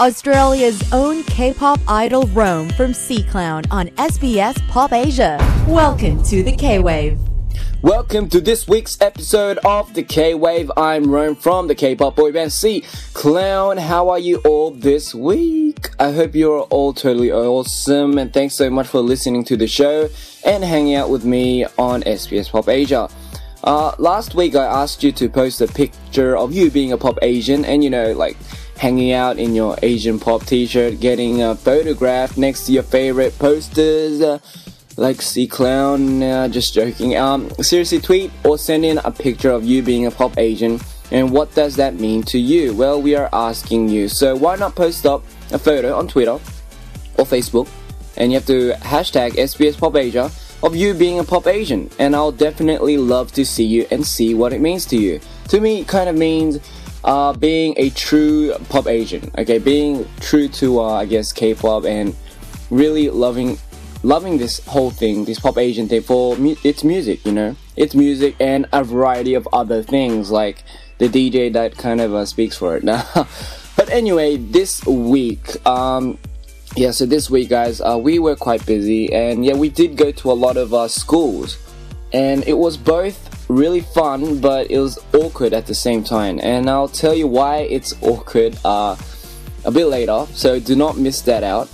Australia's own K-pop idol Rome from Sea Clown on SBS PopAsia. Welcome to the K-Wave. Welcome to this week's episode of the K-Wave. I'm Rome from the Kpop boy band Sea Clown. How are you all this week? I hope you're all totally awesome, and thanks so much for listening to the show and hanging out with me on SBS PopAsia. Last week I asked you to post a picture of you being a pop Asian and hanging out in your Asian pop t-shirt, getting photographed next to your favorite posters, like Sea Clown. Just joking. Seriously, tweet or send in a picture of you being a pop Asian, and what does that mean to you? Well, we are asking you, so why not post up a photo on Twitter or Facebook, and you have to hashtag SBS PopAsia of you being a pop Asian, and I'll definitely love to see you and see what it means to you. To me, it kind of means being a true pop Asian, okay, being true to K-pop, and really loving this whole thing, this pop Asian thing, for its music, its music and a variety of other things, like the DJ that kind of speaks for it now. But anyway, this week, so this week, guys, we were quite busy, and we did go to a lot of schools, and it was both really fun, but it was awkward at the same time, and I'll tell you why it's awkward a bit later, so do not miss that out.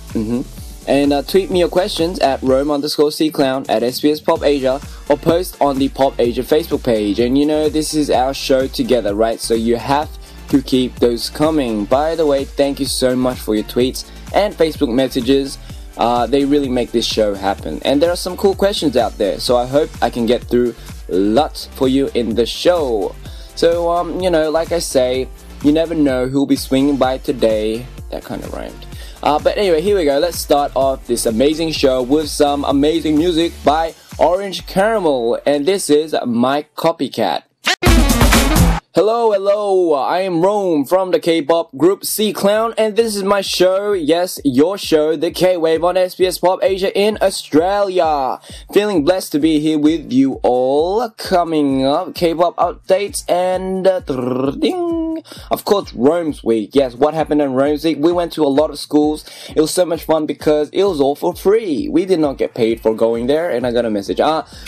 And tweet me your questions at Rome_SeaClown at SBS PopAsia, or post on the PopAsia Facebook page. And this is our show together, right? So you have to keep those coming. By the way, thank you so much for your tweets and Facebook messages. They really make this show happen, and there are some cool questions out there, so I hope I can get through lots for you in the show. So like I say, you never know who'll be swinging by today. That kind of rhymed. But anyway, here we go. Let's start off this amazing show with some amazing music by Orange Caramel, and this is My Copycat. Hello, I am Rome from the K-pop group Sea Clown, and this is my show, yes, your show, the K-Wave on SBS PopAsia in Australia. Feeling blessed to be here with you all. Coming up, K-pop updates and ding. Of course, Rome's week. Yes, what happened in Rome's week? We went to a lot of schools. It was so much fun because it was all for free. We did not get paid for going there, and I got a message.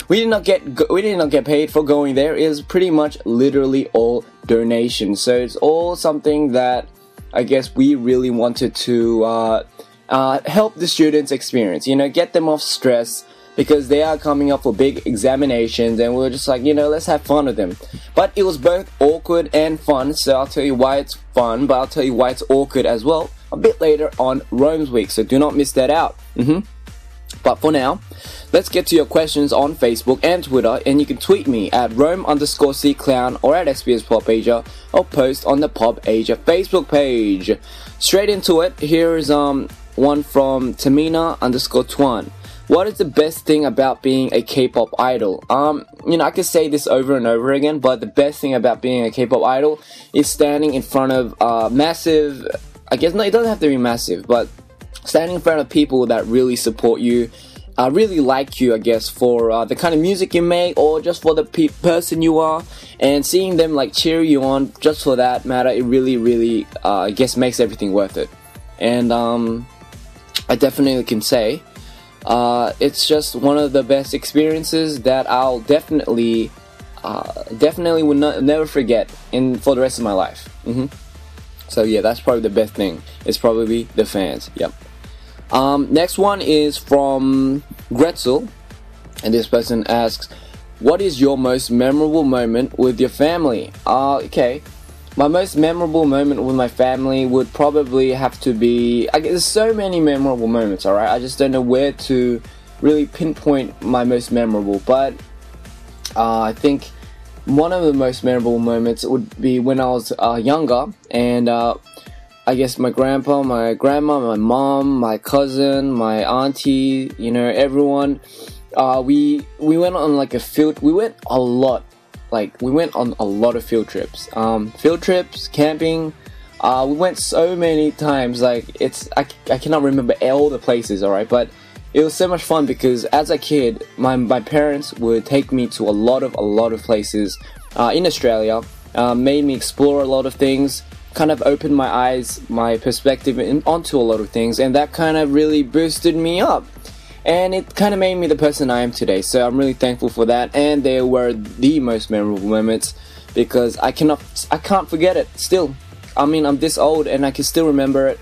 We did not get paid for going there. It was pretty much literally all donations. So it's all something that I guess we really wanted to help the students experience, get them off stress, because they are coming up for big examinations, and we're just like, let's have fun with them. But it was both awkward and fun, so I'll tell you why it's fun, but I'll tell you why it's awkward as well a bit later on Rome's week, so do not miss that out. But for now, let's get to your questions on Facebook and Twitter, and you can tweet me at Rome_SeaClown or at SBS PopAsia, or post on the PopAsia Facebook page. Straight into it, here's one from Tamina_Twan. What is the best thing about being a K-pop idol? I could say this over and over again, but the best thing about being a K-pop idol is standing in front of massive, it doesn't have to be massive, but standing in front of people that really support you, really like you, for the kind of music you make, or just for the person you are, and seeing them cheer you on just for that matter, it really, really, makes everything worth it. And I definitely can say it's just one of the best experiences that I'll definitely will never forget for the rest of my life. So yeah, that's probably the best thing. It's probably the fans. Yep. Next one is from Gretzel, and this person asks, what is your most memorable moment with your family? Okay, my most memorable moment with my family would probably have to be, there's so many memorable moments, alright? I just don't know where to really pinpoint my most memorable, but I think one of the most memorable moments would be when I was younger, and my grandpa, my grandma, my mom, my cousin, my auntie, everyone. We went on we went a lot. We went on a lot of field trips. Field trips, camping. We went so many times. I cannot remember all the places, alright? But it was so much fun because as a kid, my parents would take me to a lot of places in Australia. Made me explore a lot of things. kind of opened my eyes, my perspective onto a lot of things, and that kind of really boosted me up. And it kind of made me the person I am today. So I'm really thankful for that. And they were the most memorable moments because I can't forget it still. I mean, I'm this old and I can still remember it.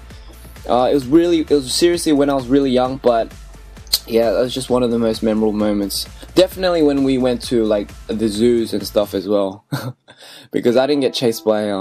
It was seriously when I was really young, but yeah, that was just one of the most memorable moments. Definitely when we went to like the zoos and stuff as well, because I didn't get chased by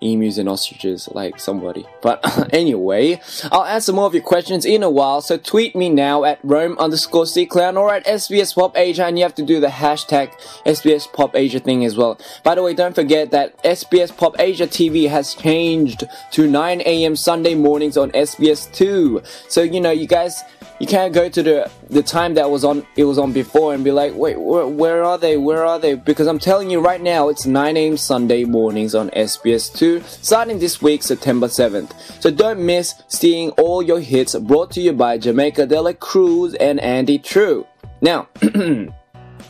emus and ostriches like somebody. But anyway, I'll answer more of your questions in a while, so tweet me now at Rome_CClown or at SBS PopAsia, and you have to do the hashtag SBS PopAsia thing as well. By the way, don't forget that SBS PopAsia TV has changed to 9 a.m. Sunday mornings on SBS2. So you know, you guys, you can't go to the time that it was on before and be like, wait, where are they? Where are they? Because I'm telling you right now, it's 9 a.m. Sunday mornings on SBS2, starting this week, September 7th. So don't miss seeing all your hits brought to you by Jamaica De La Cruz and Andy True. Now,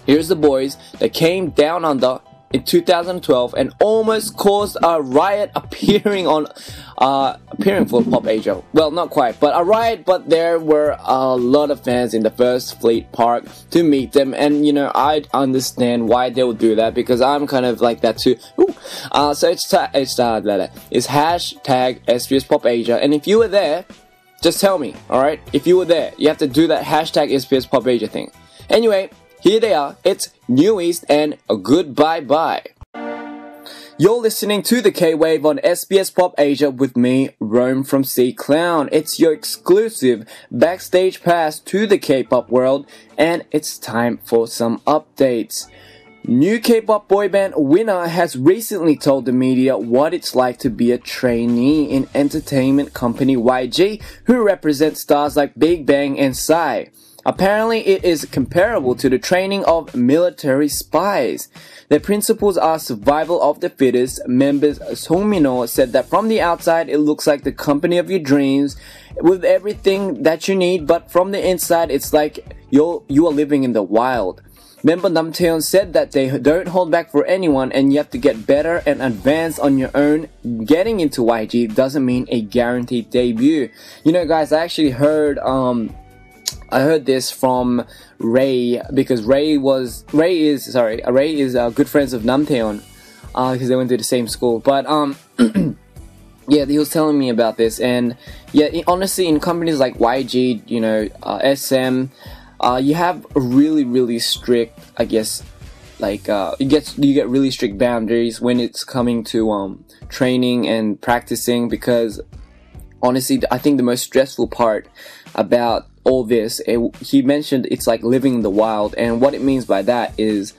here's the boys that came down under in 2012 and almost caused a riot appearing for Pop Asia. Well, not quite, but a riot, but there were a lot of fans in the First Fleet Park to meet them, and you know, I understand why they would do that because I'm kind of like that too. So it's hashtag SBS Pop Asia, and if you were there, just tell me, alright? If you were there, you have to do that hashtag SBS Pop Asia thing. Anyway, here they are. It's New East and a Goodbye Bye. You're listening to the K-Wave on SBS Pop Asia with me, Rome from CClown. It's your exclusive backstage pass to the K-pop world, and it's time for some updates. New K-pop boy band Winner has recently told the media what it's like to be a trainee in entertainment company YG, who represents stars like Big Bang and Psy. Apparently, it is comparable to the training of military spies. Their principles are survival of the fittest. Members Song Min-ho said that from the outside, it looks like the company of your dreams with everything that you need, but from the inside, it's like you are living in the wild. Member Nam Taeyeon said that they don't hold back for anyone and you have to get better and advance on your own. Getting into YG doesn't mean a guaranteed debut. You know, guys, I actually heard this from Ray, because Ray is good friends of Nam Taeyeon, because they went to the same school. But yeah, he was telling me about this, and yeah, honestly, in companies like YG, you know, SM, you have really strict, I guess, like you get really strict boundaries when it's coming to training and practicing, because honestly, I think the most stressful part about all this, he mentioned it's like living in the wild, and what it means by that is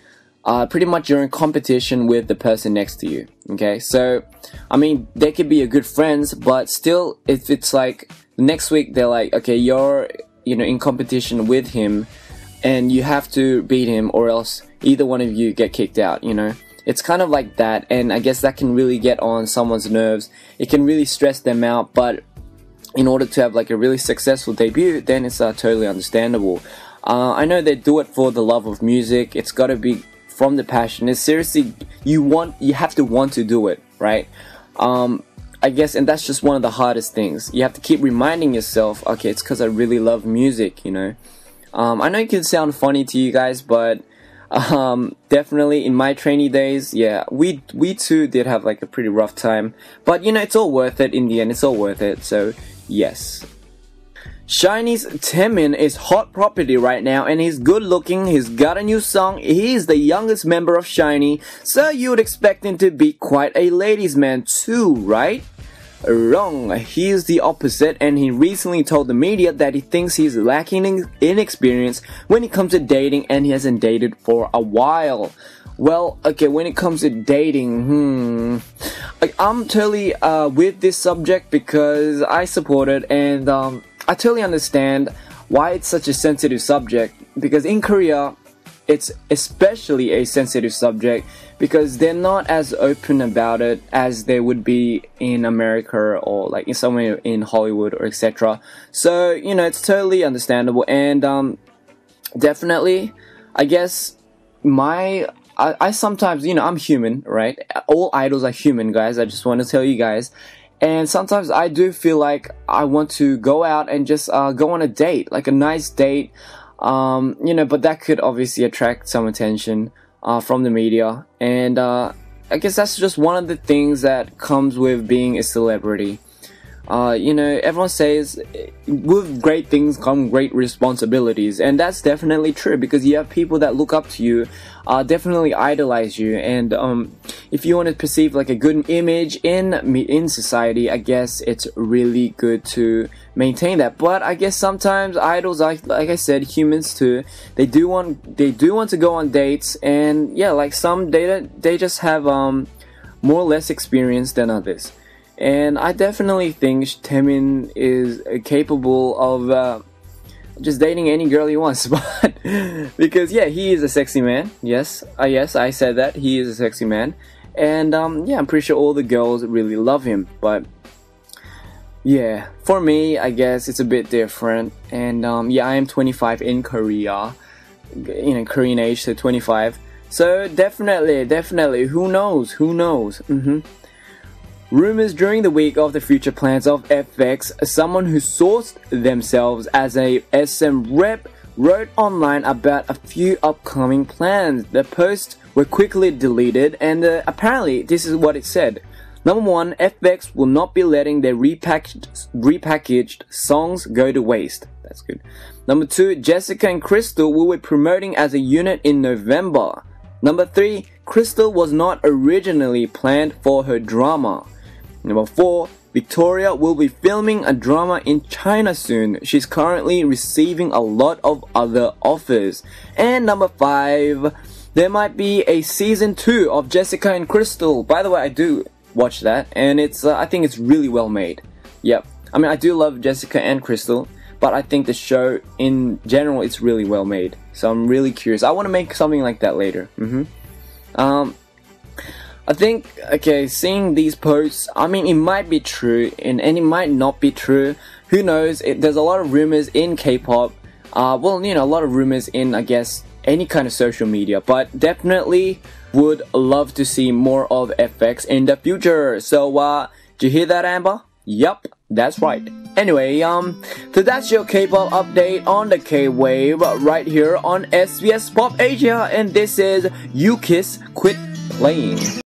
pretty much you're in competition with the person next to you. Okay, so I mean, they could be your good friends, but still, if it's like next week they're like, okay, you're in competition with him and you have to beat him or else either one of you get kicked out, you know. It's kind of like that, and I guess that can really get on someone's nerves. It can really stress them out, but in order to have like a really successful debut, then it's totally understandable. I know they do it for the love of music. It's got to be from the passion. It's seriously, you have to want to do it, right? I guess, and that's just one of the hardest things. You have to keep reminding yourself, okay, it's because I really love music, you know. I know it can sound funny to you guys, but definitely in my trainee days, yeah, we too did have like a pretty rough time, but you know, it's all worth it in the end. It's all worth it. So yes. SHINee's Taemin is hot property right now, and he's good looking. He's got a new song. He's the youngest member of SHINee, so you would expect him to be quite a ladies' man too, right? Wrong. He is the opposite, and he recently told the media that he thinks he's lacking in experience when it comes to dating, and he hasn't dated for a while. Well, okay, when it comes to dating, I'm totally with this subject because I support it, and I totally understand why it's such a sensitive subject, because in Korea, it's especially a sensitive subject because they're not as open about it as they would be in America or like in somewhere in Hollywood or etc. So, you know, it's totally understandable, and definitely, I guess my I sometimes, I'm human, right? All idols are human, guys. I just want to tell you guys. And sometimes I do feel like I want to go out and just go on a date, like a nice date. But that could obviously attract some attention from the media. And I guess that's just one of the things that comes with being a celebrity. Everyone says with great things come great responsibilities, and that's definitely true, because you have people that look up to you, definitely idolize you, and if you want to perceive like a good image in society, I guess it's really good to maintain that. But I guess sometimes idols are, like I said, humans too. They do want to go on dates, and yeah, like some they just have more or less experience than others. And I definitely think Taemin is capable of just dating any girl he wants, but because yeah, he is a sexy man. Yes, I said that he is a sexy man, and yeah, I'm pretty sure all the girls really love him. But yeah, for me, I guess it's a bit different. And yeah, I am 25 in Korea, Korean age, so 25. So definitely, who knows? Rumors during the week of the future plans of FX, someone who sourced themselves as a SM rep wrote online about a few upcoming plans. The posts were quickly deleted, and apparently this is what it said. Number 1, FX will not be letting their repackaged songs go to waste. That's good. Number 2, Jessica and Crystal will be promoting as a unit in November. Number 3, Crystal was not originally planned for her drama. Number 4, Victoria will be filming a drama in China soon. She's currently receiving a lot of other offers. And number 5, there might be a season 2 of Jessica and Crystal. By the way, I do watch that, and it's I think it's really well made. Yep. I mean, I do love Jessica and Crystal, but I think the show in general it's really well made. So I'm really curious. I want to make something like that later. I think, okay, seeing these posts, I mean, it might be true and it might not be true. Who knows? There's a lot of rumors in K-pop. A lot of rumors in, I guess, any kind of social media. But definitely would love to see more of FX in the future. So, did you hear that, Amber? Yup, that's right. Anyway, so that's your K-pop update on the K-Wave right here on SBS PopAsia. And this is You Kiss Quit Playing.